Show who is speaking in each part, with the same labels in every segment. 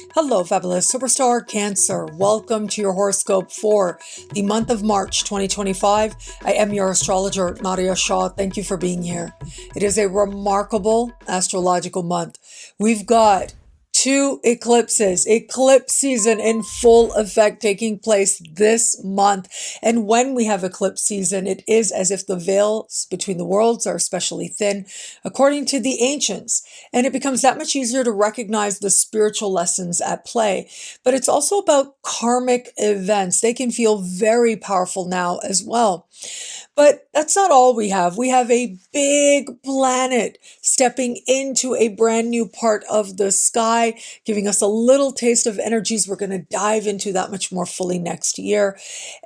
Speaker 1: Hello, fabulous superstar Cancer. Welcome to your horoscope for the month of March 2025. I am your astrologer, Nadiya Shah. Thank you for being here. It is a remarkable astrological month. We've got two eclipses, eclipse season in full effect taking place this month. And when we have eclipse season, it is as if the veils between the worlds are especially thin, according to the ancients. And it becomes that much easier to recognize the spiritual lessons at play. But it's also about karmic events. They can feel very powerful now as well. But that's not all we have. We have a big planet stepping into a brand new part of the sky, giving us a little taste of energies we're going to dive into that much more fully next year.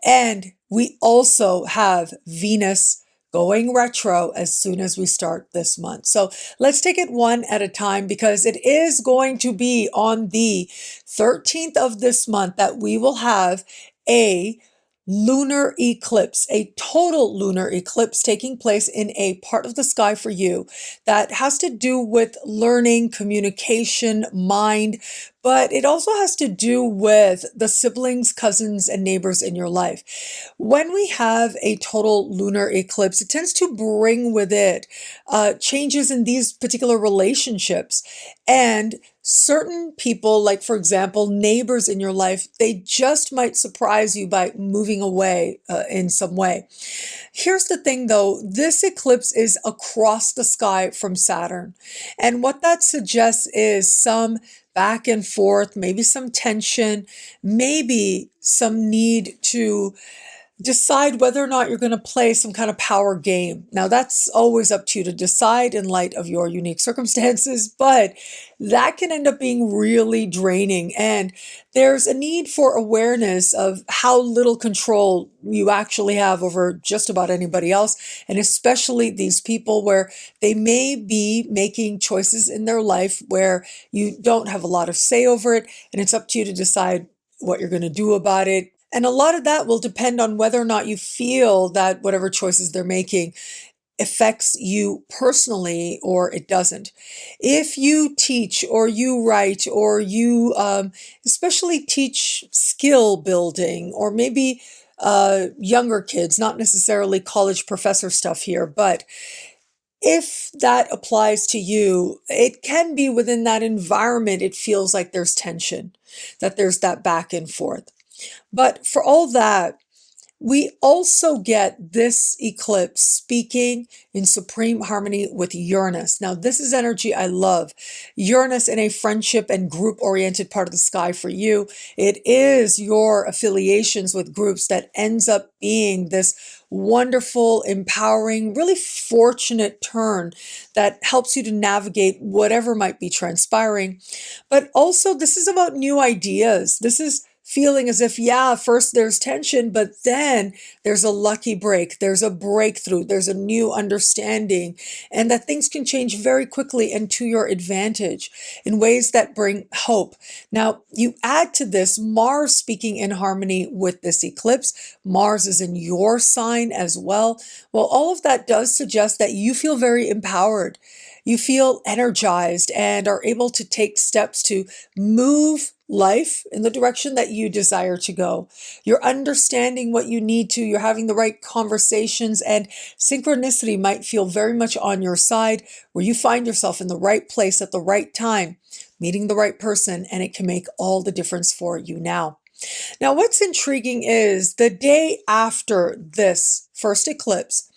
Speaker 1: And we also have Venus going retro as soon as we start this month. So let's take it one at a time because it is going to be on the 13th of this month that we will have a lunar eclipse, a total lunar eclipse taking place in a part of the sky for you that has to do with learning, communication, mind, but it also has to do with the siblings, cousins, and neighbors in your life. When we have a total lunar eclipse, it tends to bring with it changes in these particular relationships. And certain people, like for example, neighbors in your life, they just might surprise you by moving away in some way. Here's the thing though, this eclipse is across the sky from Saturn. And what that suggests is some back and forth, maybe some tension, maybe some need to decide whether or not you're going to play some kind of power game. Now, that's always up to you to decide in light of your unique circumstances, but that can end up being really draining. And there's a need for awareness of how little control you actually have over just about anybody else, and especially these people where they may be making choices in their life where you don't have a lot of say over it, and it's up to you to decide what you're going to do about it. And a lot of that will depend on whether or not you feel that whatever choices they're making affects you personally or it doesn't. If you teach or you write or you especially teach skill building or maybe younger kids, not necessarily college professor stuff here, but if that applies to you, it can be within that environment, it feels like there's tension, that there's that back and forth. But for all that, we also get this eclipse speaking in supreme harmony with Uranus. Now, this is energy I love. Uranus in a friendship and group-oriented part of the sky for you. It is your affiliations with groups that ends up being this wonderful, empowering, really fortunate turn that helps you to navigate whatever might be transpiring. But also, this is about new ideas. This is feeling as if, yeah, first there's tension, but then there's a lucky break, there's a breakthrough, there's a new understanding, and that things can change very quickly and to your advantage in ways that bring hope. Now, you add to this Mars speaking in harmony with this eclipse. Mars is in your sign as well. Well, all of that does suggest that you feel very empowered. You feel energized and are able to take steps to move life in the direction that you desire to go. You're understanding what you need to, you're having the right conversations, and synchronicity might feel very much on your side where you find yourself in the right place at the right time, meeting the right person, and it can make all the difference for you now. Now, what's intriguing is the day after this first eclipse,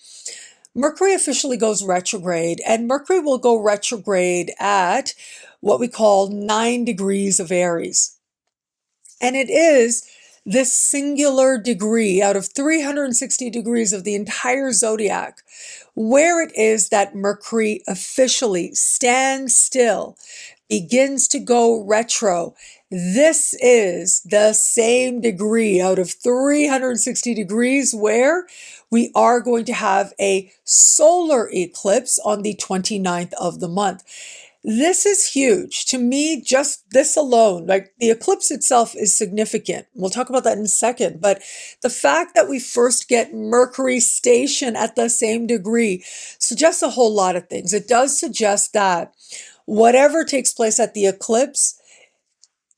Speaker 1: Mercury officially goes retrograde, and Mercury will go retrograde at what we call 9 degrees of Aries. And it is this singular degree out of 360 degrees of the entire zodiac, where it is that Mercury officially stands still, begins to go retro. This is the same degree out of 360 degrees where we are going to have a solar eclipse on the 29th of the month. This is huge. To me, just this alone, like the eclipse itself is significant. We'll talk about that in a second. But the fact that we first get Mercury station at the same degree suggests a whole lot of things. It does suggest that whatever takes place at the eclipse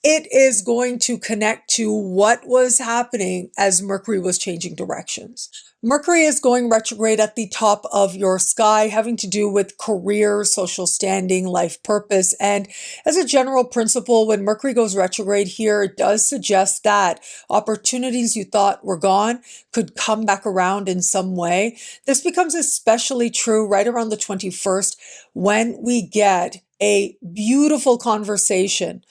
Speaker 1: it is going to connect to what was happening as Mercury was changing directions. Mercury is going retrograde at the top of your sky, having to do with career, social standing, life purpose. And as a general principle, when Mercury goes retrograde here, it does suggest that opportunities you thought were gone could come back around in some way. This becomes especially true right around the 21st when we get a beautiful conversation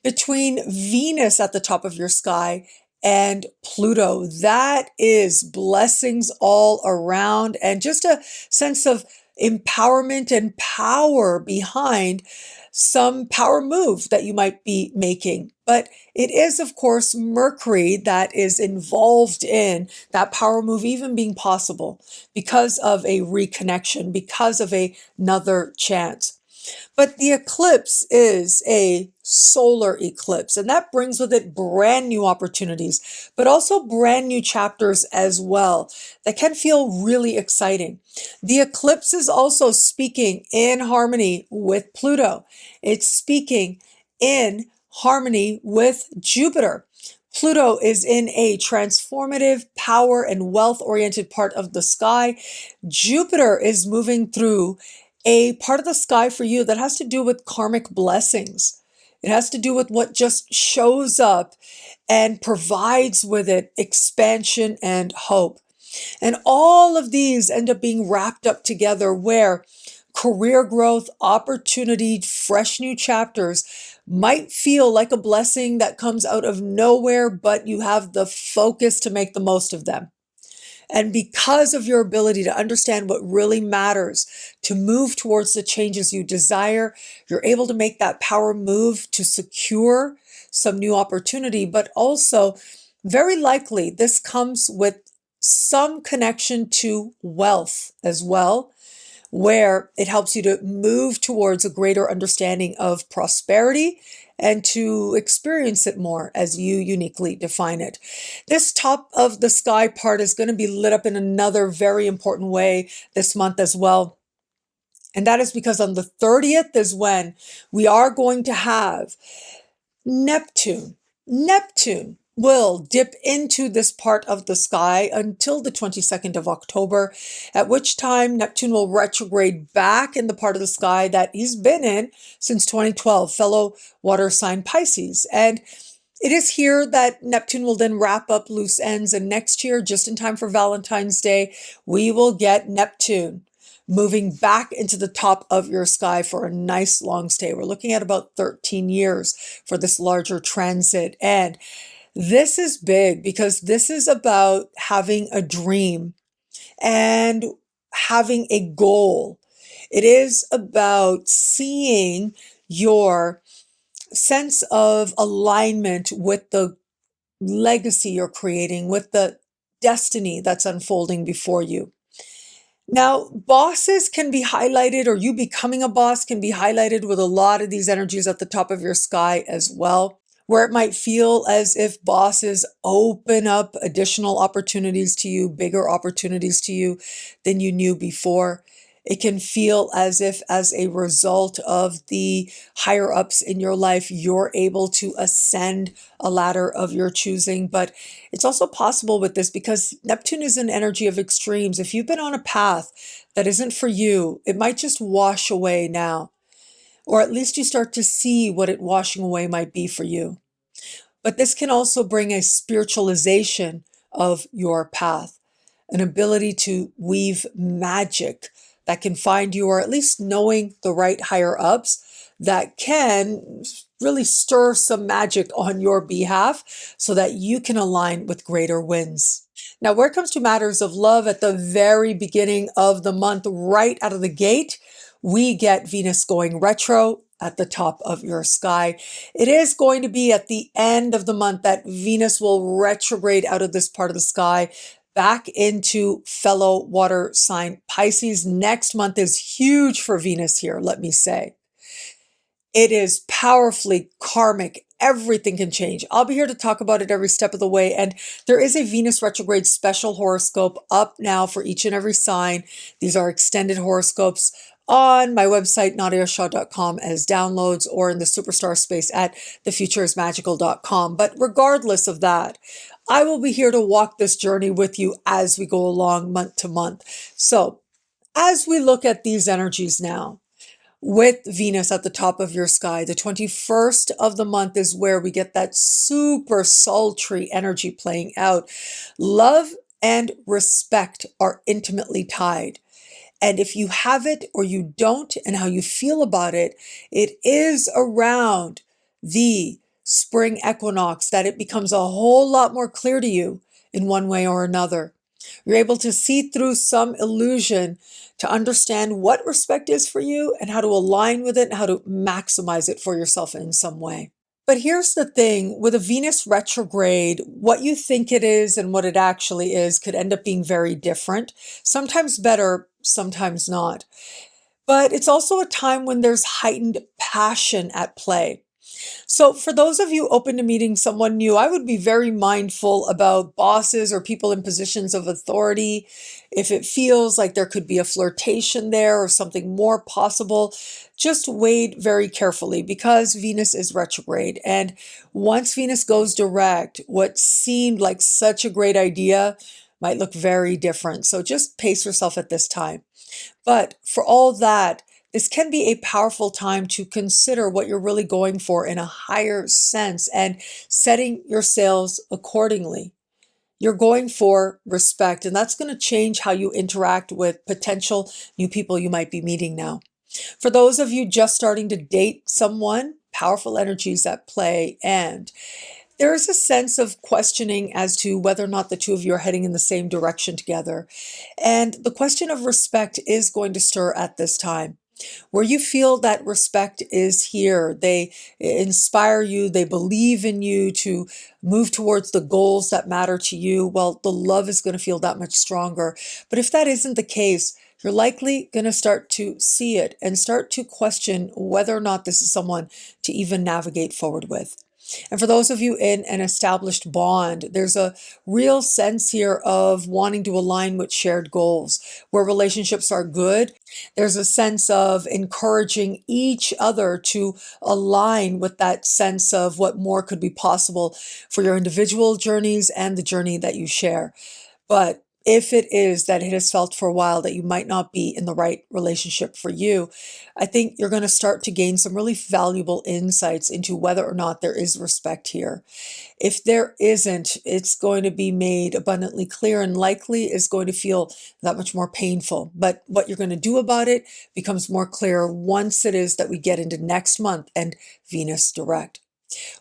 Speaker 1: between Venus at the top of your sky and Pluto. That is blessings all around and just a sense of empowerment and power behind some power move that you might be making. But it is, of course, Mercury that is involved in that power move even being possible because of a reconnection, because of another chance. But the eclipse is a solar eclipse, and that brings with it brand new opportunities, but also brand new chapters as well that can feel really exciting. The eclipse is also speaking in harmony with Pluto. It's speaking in harmony with Jupiter. Pluto is in a transformative, power and wealth oriented part of the sky. Jupiter is moving through a part of the sky for you that has to do with karmic blessings. It has to do with what just shows up and provides with it expansion and hope. And all of these end up being wrapped up together where career growth, opportunity, fresh new chapters might feel like a blessing that comes out of nowhere, but you have the focus to make the most of them. And because of your ability to understand what really matters, to move towards the changes you desire, you're able to make that power move to secure some new opportunity. But also, very likely, this comes with some connection to wealth as well, where it helps you to move towards a greater understanding of prosperity and to experience it more as you uniquely define it. This top of the sky part is going to be lit up in another very important way this month as well. And that is because on the 30th is when we are going to have Neptune. Neptune will dip into this part of the sky until the 22nd of October, at which time Neptune will retrograde back in the part of the sky that he's been in since 2012, fellow water sign Pisces. And it is here that Neptune will then wrap up loose ends. And next year, just in time for Valentine's Day, we will get Neptune moving back into the top of your sky for a nice long stay. We're looking at about 13 years for this larger transit. And this is big because this is about having a dream and having a goal. It is about seeing your sense of alignment with the legacy you're creating, with the destiny that's unfolding before you. Now, bosses can be highlighted, or you becoming a boss can be highlighted with a lot of these energies at the top of your sky as well, where it might feel as if bosses open up additional opportunities to you, bigger opportunities to you than you knew before. It can feel as if, as a result of the higher ups in your life, you're able to ascend a ladder of your choosing. But it's also possible with this because Neptune is an energy of extremes. If you've been on a path that isn't for you, it might just wash away now, or at least you start to see what it washing away might be for you. But this can also bring a spiritualization of your path, an ability to weave magic that can find you, or at least knowing the right higher ups that can really stir some magic on your behalf so that you can align with greater wins. Now, where it comes to matters of love, at the very beginning of the month, right out of the gate, we get Venus going retro at the top of your sky. It is going to be at the end of the month that Venus will retrograde out of this part of the sky back into fellow water sign Pisces. Next month is huge for Venus here, let me say. It is powerfully karmic. Everything can change. I'll be here to talk about it every step of the way. And there is a Venus retrograde special horoscope up now for each and every sign. These are extended horoscopes on my website, nadiyashah.com, as downloads, or in the superstar space at thefutureismagical.com. But regardless of that, I will be here to walk this journey with you as we go along month to month. So as we look at these energies now, with Venus at the top of your sky, the 21st of the month is where we get that super sultry energy playing out. Love and respect are intimately tied. And if you have it or you don't, and how you feel about it, it is around the spring equinox that it becomes a whole lot more clear to you in one way or another. You're able to see through some illusion to understand what respect is for you and how to align with it and how to maximize it for yourself in some way. But here's the thing, with a Venus retrograde, what you think it is and what it actually is could end up being very different, sometimes better, sometimes not. But it's also a time when there's heightened passion at play. So for those of you open to meeting someone new, I would be very mindful about bosses or people in positions of authority. If it feels like there could be a flirtation there or something more possible, just wait very carefully because Venus is retrograde. And once Venus goes direct, what seemed like such a great idea might look very different. So just pace yourself at this time. But for all that, this can be a powerful time to consider what you're really going for in a higher sense and setting your sails accordingly. You're going for respect, and that's going to change how you interact with potential new people you might be meeting now. For those of you just starting to date someone, powerful energies at play, and there is a sense of questioning as to whether or not the two of you are heading in the same direction together. And the question of respect is going to stir at this time. Where you feel that respect is here, they inspire you, they believe in you to move towards the goals that matter to you, well, the love is going to feel that much stronger. But if that isn't the case, you're likely going to start to see it and start to question whether or not this is someone to even navigate forward with. And for those of you in an established bond, there's a real sense here of wanting to align with shared goals. Where relationships are good, there's a sense of encouraging each other to align with that sense of what more could be possible for your individual journeys and the journey that you share. But if it is that it has felt for a while that you might not be in the right relationship for you, I think you're going to start to gain some really valuable insights into whether or not there is respect here. If there isn't, it's going to be made abundantly clear and likely is going to feel that much more painful. But what you're going to do about it becomes more clear once it is that we get into next month and Venus direct.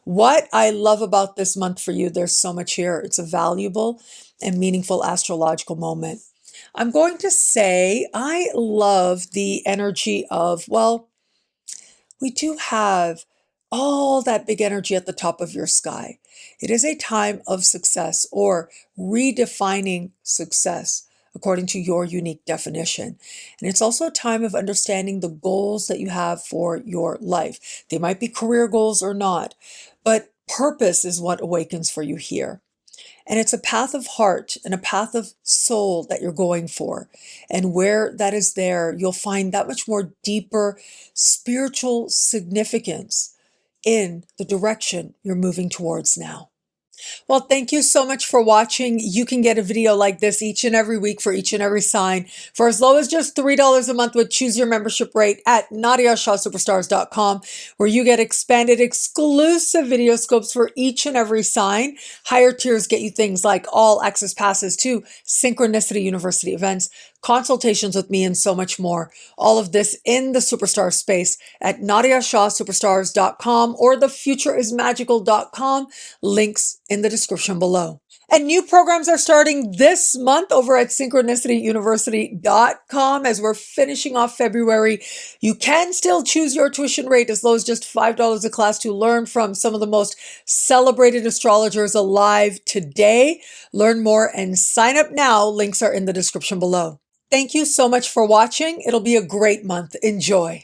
Speaker 1: What I love about this month for you, there's so much here. It's a valuable and meaningful astrological moment. I'm going to say I love the energy of, well, we do have all that big energy at the top of your sky. It is a time of success or redefining success according to your unique definition. And it's also a time of understanding the goals that you have for your life. They might be career goals or not, but purpose is what awakens for you here. And it's a path of heart and a path of soul that you're going for. And where that is there, you'll find that much more deeper spiritual significance in the direction you're moving towards now. Well, thank you so much for watching. You can get a video like this each and every week for each and every sign for as low as just $3 a month with Choose Your Membership Rate at NadiyaShahSuperstars.com, where you get expanded exclusive video scopes for each and every sign. Higher tiers get you things like all access passes to Synchronicity University events, consultations with me, and so much more. All of this in the superstar space at NadiyaShahSuperstars.com or thefutureismagical.com. Links in the description below. And new programs are starting this month over at synchronicityuniversity.com as we're finishing off February. You can still choose your tuition rate as low as just $5 a class to learn from some of the most celebrated astrologers alive today. Learn more and sign up now. Links are in the description below. Thank you so much for watching. It'll be a great month. Enjoy.